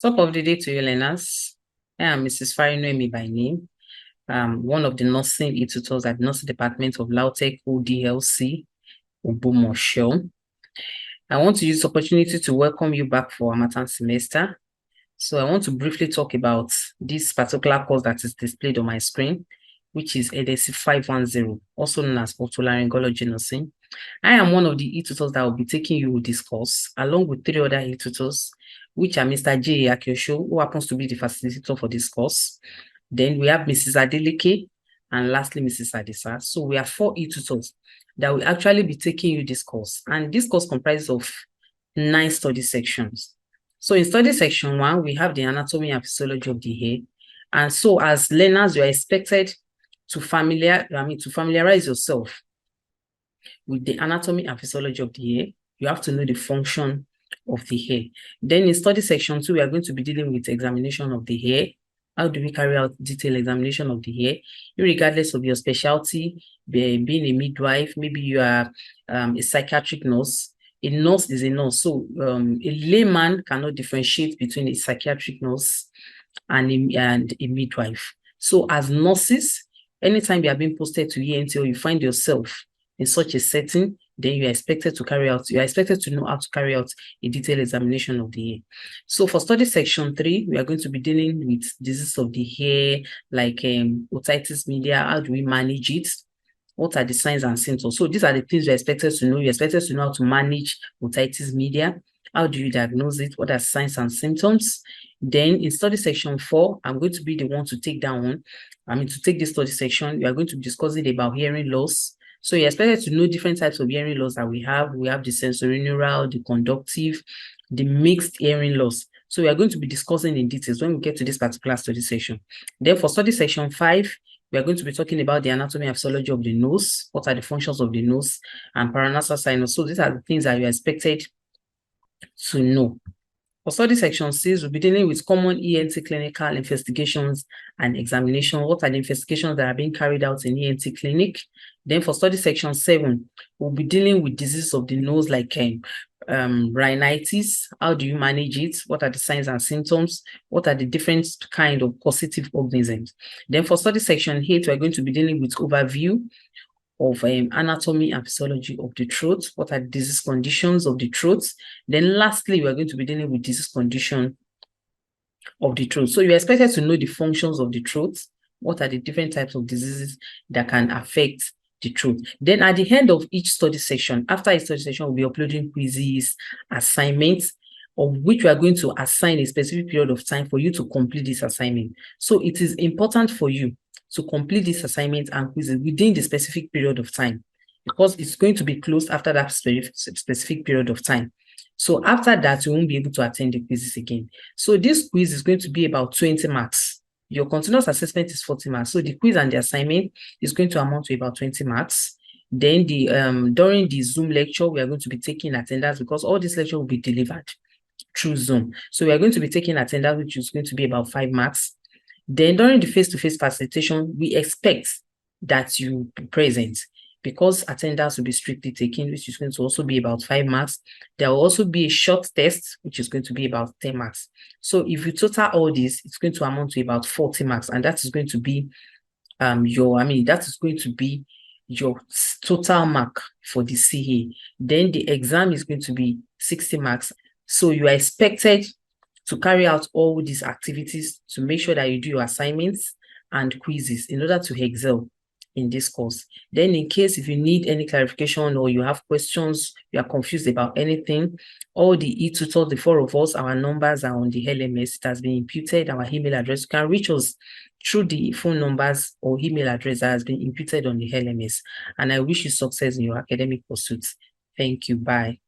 Top of the day to you, learners. I am Mrs. Farinoemi by name. One of the nursing tutors at the nursing department of Lautech ODLC, Ogbomosho. I want to use this opportunity to welcome you back for Harmattan semester. So I want to briefly talk about this particular course that is displayed on my screen, which is EDC 510, also known as otolaryngology nursing. I am one of the tutors that will be taking you this course, along with 3 other tutors, which are Mr. J. Akiosho, who happens to be the facilitator for this course. Then we have Mrs. Adeleke, and lastly, Mrs. Adisa. So we have 4 tutors that will actually be taking you this course. And this course comprises of 9 study sections. So in study section 1, we have the anatomy and physiology of the hair. And so as learners, you are expected to familiarize yourself with the anatomy and physiology of the hair. You have to know the function of the hair. Then in study section 2, we are going to be dealing with examination of the hair. How do we carry out detailed examination of the hair? Regardless of your specialty, being a midwife, maybe you are a psychiatric nurse. A nurse is a nurse. So a layman cannot differentiate between a psychiatric nurse and a midwife. So as nurses, anytime you are being posted to ENT or you find yourself in such a setting, then you are expected to know how to carry out a detailed examination of the hair. So for study section 3, we are going to be dealing with diseases of the hair, like otitis media. How do we manage it? What are the signs and symptoms? So these are the things you're expected to know. You're expected to know how to manage otitis media. How do you diagnose it? What are signs and symptoms? Then in study section 4, I'm going to be the one to take this study section. We are going to be discussing about hearing loss. So you're expected to know different types of hearing loss that we have. We have the sensorineural, the conductive, the mixed hearing loss. So we are going to be discussing in details when we get to this particular study section. Then for study section 5, we are going to be talking about the anatomy and physiology of the nose. What are the functions of the nose and paranasal sinus? So these are the things that you are expected to know. For study section 6, we'll be dealing with common ENT clinical investigations and examination. What are the investigations that are being carried out in ENT clinic? Then for study section 7, we'll be dealing with diseases of the nose like rhinitis. How do you manage it? What are the signs and symptoms? What are the different kind of causative organisms? Then for study section 8, we're going to be dealing with overview of anatomy and physiology of the throat. What are the disease conditions of the throat? Then lastly, we are going to be dealing with disease condition of the throat. So you're expected to know the functions of the throat. What are the different types of diseases that can affect the throat? Then at the end of each study session, after each study session, we'll be uploading quizzes, assignments, of which we are going to assign a specific period of time for you to complete this assignment. So it is important for you to complete this assignment and quizzes within the specific period of time, because it's going to be closed after that specific period of time. So after that, you won't be able to attend the quizzes again. So this quiz is going to be about 20 marks. Your continuous assessment is 40 marks. So the quiz and the assignment is going to amount to about 20 marks. Then during the Zoom lecture, we are going to be taking attendance, because all this lecture will be delivered through Zoom. So we are going to be taking attendance, which is going to be about 5 marks. Then during the face-to-face facilitation, we expect that you be present, because attendance will be strictly taken, which is going to also be about 5 marks. There will also be a short test, which is going to be about 10 marks. So if you total all this, it's going to amount to about 40 marks, and that is going to be your total mark for the CA. Then the exam is going to be 60 marks. So you are expected to carry out all these activities to make sure that you do your assignments and quizzes in order to excel in this course. Then in case if you need any clarification or you have questions, you are confused about anything, all the tutors, the 4 of us, our numbers are on the LMS. It has been imputed, our email address. You can reach us through the phone numbers or email address that has been imputed on the LMS. And I wish you success in your academic pursuits. Thank you. Bye.